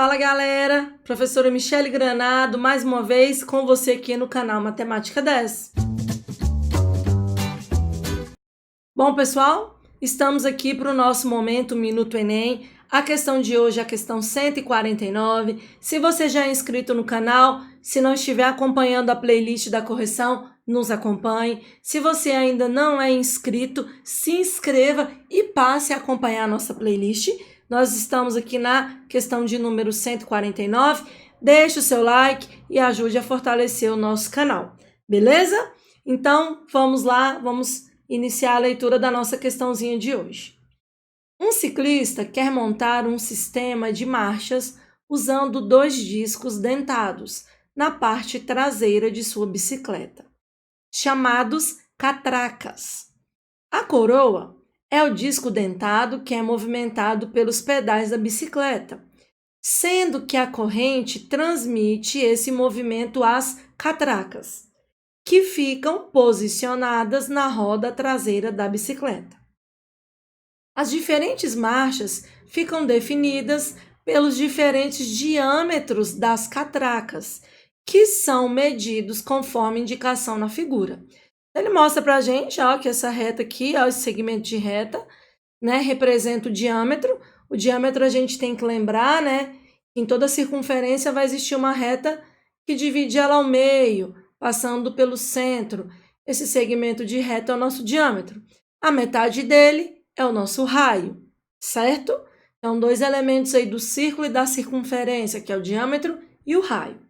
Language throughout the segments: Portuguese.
Fala galera, professora Michele Granado, mais uma vez com você aqui no canal Matemática 10. Bom pessoal, estamos aqui para o nosso momento Minuto Enem. A questão de hoje é a questão 149. Se você já é inscrito no canal, se não estiver acompanhando a playlist da correção, nos acompanhe. Se você ainda não é inscrito, se inscreva e passe a acompanhar a nossa playlist. Nós estamos aqui na questão de número 149. Deixe o seu like e ajude a fortalecer o nosso canal, beleza? Então, vamos lá, vamos iniciar a leitura da nossa questãozinha de hoje. Um ciclista quer montar um sistema de marchas usando 2 discos dentados na parte traseira de sua bicicleta, chamados catracas. A coroa é o disco dentado que é movimentado pelos pedais da bicicleta, sendo que a corrente transmite esse movimento às catracas, que ficam posicionadas na roda traseira da bicicleta. As diferentes marchas ficam definidas pelos diferentes diâmetros das catracas, que são medidos conforme indicação na figura. Ele mostra para a gente que essa reta aqui, esse segmento de reta, representa o diâmetro. O diâmetro a gente tem que lembrar, que em toda circunferência vai existir uma reta que divide ela ao meio, passando pelo centro. Esse segmento de reta é o nosso diâmetro. A metade dele é o nosso raio, certo? Então, 2 elementos aí do círculo e da circunferência, que é o diâmetro e o raio.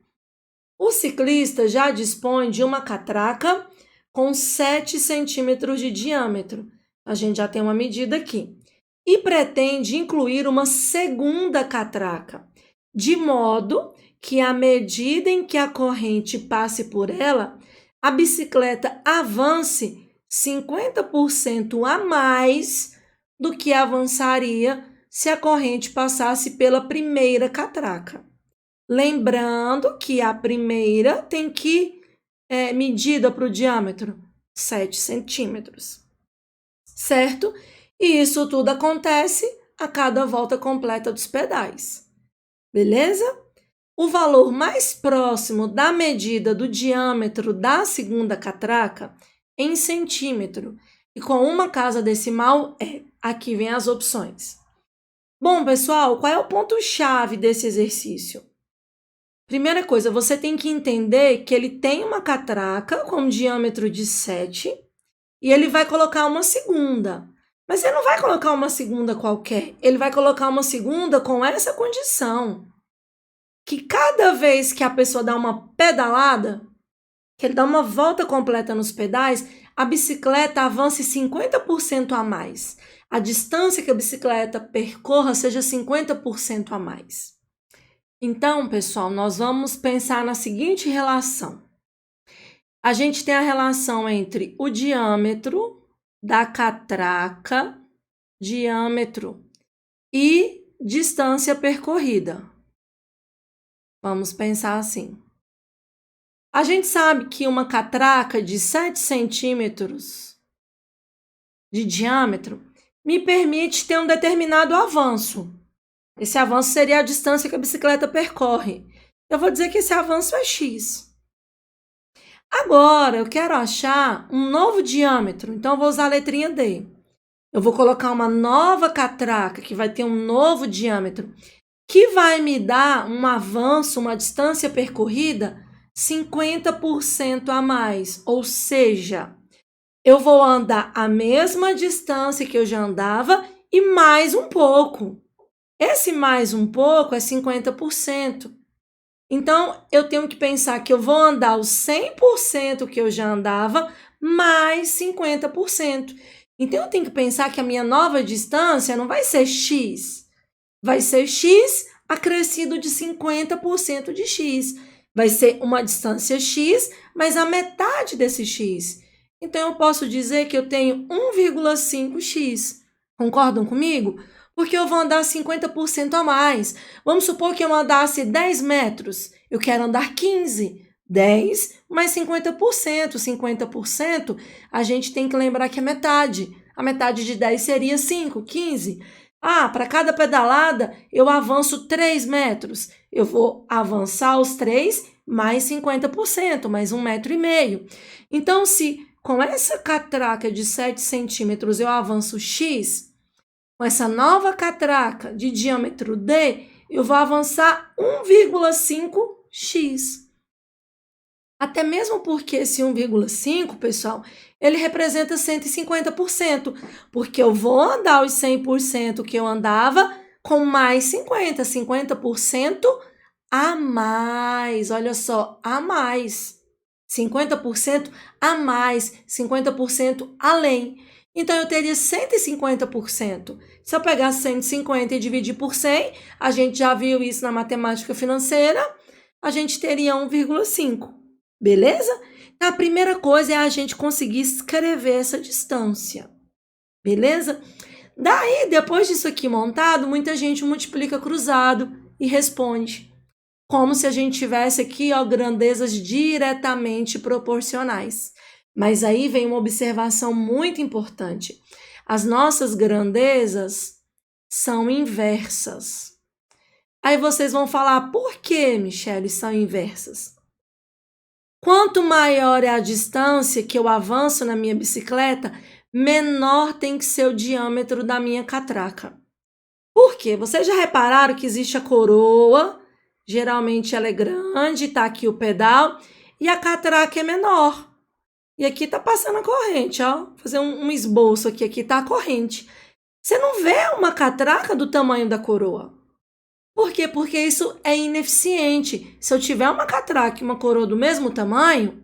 O ciclista já dispõe de uma catraca com 7 centímetros de diâmetro. A gente já tem uma medida aqui. E pretende incluir uma segunda catraca, de modo que à medida em que a corrente passe por ela, a bicicleta avance 50% a mais do que avançaria se a corrente passasse pela primeira catraca. Lembrando que a primeira tem que medida para o diâmetro, 7 centímetros, certo? E isso tudo acontece a cada volta completa dos pedais, beleza? O valor mais próximo da medida do diâmetro da segunda catraca em centímetro e com uma casa decimal aqui vem as opções. Bom, pessoal, qual é o ponto-chave desse exercício? Primeira coisa, você tem que entender que ele tem uma catraca com um diâmetro de 7 e ele vai colocar uma segunda. Mas ele não vai colocar uma segunda qualquer, ele vai colocar uma segunda com essa condição. Que cada vez que a pessoa dá uma pedalada, que ele dá uma volta completa nos pedais, a bicicleta avance 50% a mais. A distância que a bicicleta percorra seja 50% a mais. Então, pessoal, nós vamos pensar na seguinte relação. A gente tem a relação entre o diâmetro da catraca, diâmetro e distância percorrida. Vamos pensar assim. A gente sabe que uma catraca de 7 centímetros de diâmetro me permite ter um determinado avanço. Esse avanço seria a distância que a bicicleta percorre. Eu vou dizer que esse avanço é x. Agora, eu quero achar um novo diâmetro, então eu vou usar a letrinha D. Eu vou colocar uma nova catraca, que vai ter um novo diâmetro, que vai me dar um avanço, uma distância percorrida 50% a mais. Ou seja, eu vou andar a mesma distância que eu já andava e mais um pouco. Esse mais um pouco é 50%. Então, eu tenho que pensar que eu vou andar os 100% que eu já andava, mais 50%. Então, eu tenho que pensar que a minha nova distância não vai ser x. Vai ser x acrescido de 50% de x. Vai ser uma distância x, mas a metade desse x. Então, eu posso dizer que eu tenho 1,5x. Concordam comigo? Porque eu vou andar 50% a mais. Vamos supor que eu andasse 10 metros. Eu quero andar 15. 10 mais 50%. 50%, a gente tem que lembrar que é metade. A metade de 10 seria 5, 15. Para cada pedalada eu avanço 3 metros. Eu vou avançar os 3 mais 50%, mais 1,5 metro. Então, se com essa catraca de 7 centímetros eu avanço X, com essa nova catraca de diâmetro D, eu vou avançar 1,5x. Até mesmo porque esse 1,5, pessoal, ele representa 150%, porque eu vou andar os 100% que eu andava com mais 50% a mais. Olha só, a mais. 50% a mais, 50% além. Então, eu teria 150%. Se eu pegar 150 e dividir por 100, a gente já viu isso na matemática financeira, a gente teria 1,5. Beleza? Então, a primeira coisa é a gente conseguir escrever essa distância. Beleza? Daí, depois disso aqui montado, muita gente multiplica cruzado e responde. Como se a gente tivesse aqui, ó, grandezas diretamente proporcionais. Mas aí vem uma observação muito importante. As nossas grandezas são inversas. Aí vocês vão falar, por que, Michele, são inversas? Quanto maior é a distância que eu avanço na minha bicicleta, menor tem que ser o diâmetro da minha catraca. Por quê? Vocês já repararam que existe a coroa, geralmente ela é grande, tá aqui o pedal, e a catraca é menor. E aqui tá passando a corrente, ó. Vou fazer um esboço aqui tá a corrente. Você não vê uma catraca do tamanho da coroa. Por quê? Porque isso é ineficiente. Se eu tiver uma catraca e uma coroa do mesmo tamanho,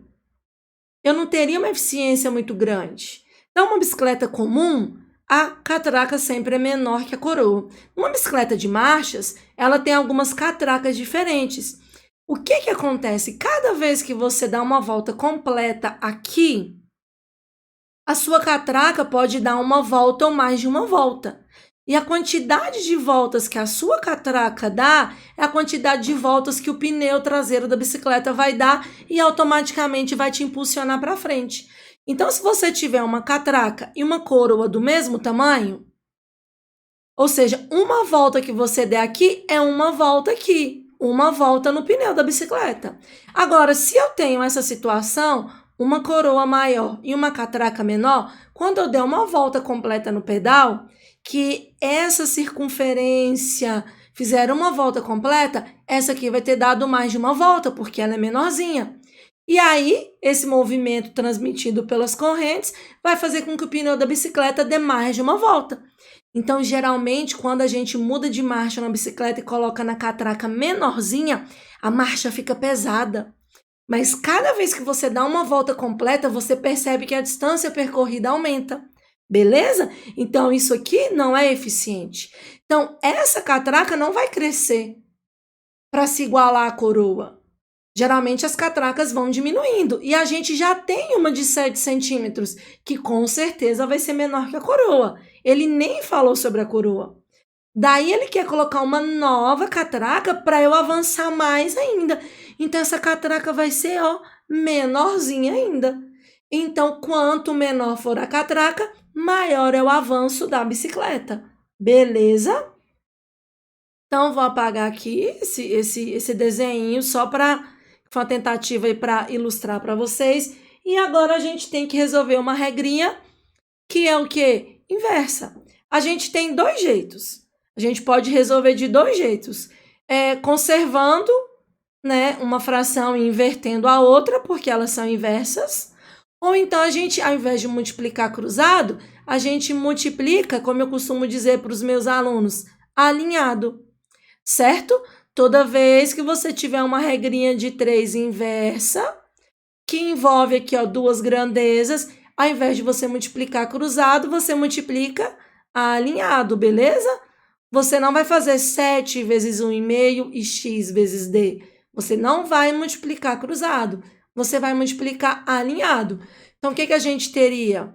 eu não teria uma eficiência muito grande. Então, uma bicicleta comum, a catraca sempre é menor que a coroa. Uma bicicleta de marchas, ela tem algumas catracas diferentes. O que acontece? Cada vez que você dá uma volta completa aqui, a sua catraca pode dar uma volta ou mais de uma volta. E a quantidade de voltas que a sua catraca dá é a quantidade de voltas que o pneu traseiro da bicicleta vai dar e automaticamente vai te impulsionar para frente. Então, se você tiver uma catraca e uma coroa do mesmo tamanho, ou seja, uma volta que você der aqui é uma volta aqui, uma volta no pneu da bicicleta. Agora, se eu tenho essa situação, uma coroa maior e uma catraca menor, quando eu der uma volta completa no pedal, que essa circunferência fizer uma volta completa, essa aqui vai ter dado mais de uma volta, porque ela é menorzinha. E aí, esse movimento transmitido pelas correntes vai fazer com que o pneu da bicicleta dê mais de uma volta. Então, geralmente, quando a gente muda de marcha na bicicleta e coloca na catraca menorzinha, a marcha fica pesada. Mas cada vez que você dá uma volta completa, você percebe que a distância percorrida aumenta. Beleza? Então, isso aqui não é eficiente. Então, essa catraca não vai crescer para se igualar à coroa. Geralmente, as catracas vão diminuindo. E a gente já tem uma de 7 centímetros, que com certeza vai ser menor que a coroa. Ele nem falou sobre a coroa. Daí, ele quer colocar uma nova catraca para eu avançar mais ainda. Então, essa catraca vai ser, ó, menorzinha ainda. Então, quanto menor for a catraca, maior é o avanço da bicicleta. Beleza? Então, vou apagar aqui esse desenho só para uma tentativa para ilustrar para vocês. E agora a gente tem que resolver uma regrinha que é o quê? Inversa. A gente tem 2 jeitos. A gente pode resolver de 2 jeitos. Conservando, né, uma fração e invertendo a outra, porque elas são inversas. Ou então a gente, ao invés de multiplicar cruzado, a gente multiplica, como eu costumo dizer para os meus alunos, alinhado, certo? Toda vez que você tiver uma regrinha de 3 inversa, que envolve aqui, ó, 2 grandezas, ao invés de você multiplicar cruzado, você multiplica alinhado, beleza? Você não vai fazer 7 vezes 1,5 e x vezes d. Você não vai multiplicar cruzado. Você vai multiplicar alinhado. Então, o que a gente teria?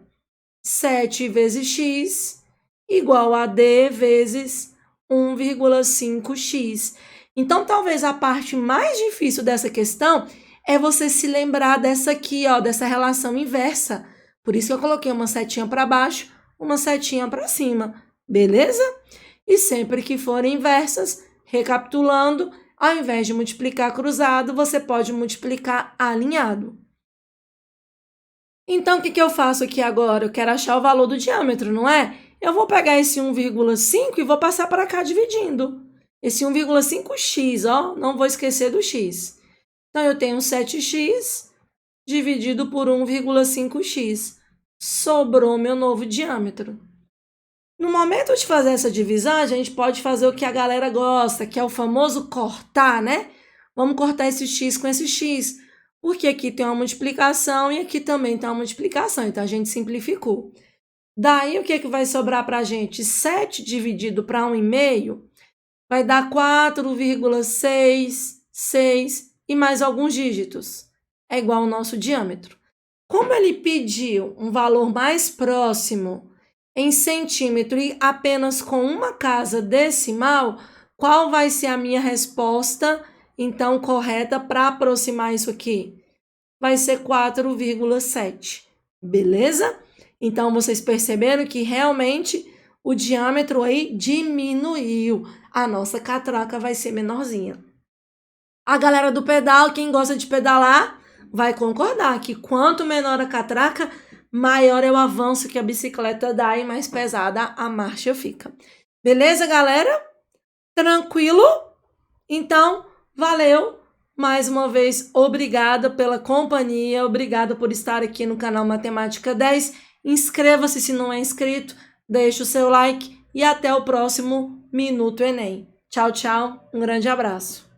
7 vezes x igual a d vezes 1,5x. Então, talvez a parte mais difícil dessa questão é você se lembrar dessa aqui, ó, dessa relação inversa. Por isso que eu coloquei uma setinha para baixo, uma setinha para cima. Beleza? E sempre que forem inversas, recapitulando, ao invés de multiplicar cruzado, você pode multiplicar alinhado. Então, o que eu faço aqui agora? Eu quero achar o valor do diâmetro, não é? Eu vou pegar esse 1,5 e vou passar para cá dividindo. Esse 1,5x, ó, não vou esquecer do x. Então, eu tenho 7x dividido por 1,5x. Sobrou meu novo diâmetro. No momento de fazer essa divisão, a gente pode fazer o que a galera gosta, que é o famoso cortar, né? Vamos cortar esse x com esse x, porque aqui tem uma multiplicação e aqui também tem uma multiplicação, então a gente simplificou. Daí, o que vai sobrar para a gente? 7 dividido para 1,5 vai dar 4,66 e mais alguns dígitos. É igual ao nosso diâmetro. Como ele pediu um valor mais próximo em centímetro e apenas com uma casa decimal, qual vai ser a minha resposta, então, correta para aproximar isso aqui? Vai ser 4,7, beleza? Então, vocês perceberam que realmente o diâmetro aí diminuiu. A nossa catraca vai ser menorzinha. A galera do pedal, quem gosta de pedalar, vai concordar que quanto menor a catraca, maior é o avanço que a bicicleta dá e mais pesada a marcha fica. Beleza, galera? Tranquilo? Então, valeu! Mais uma vez, obrigada pela companhia, obrigada por estar aqui no canal Matemática 10. Inscreva-se se não é inscrito, deixe o seu like e até o próximo Minuto Enem. Tchau, tchau, um grande abraço.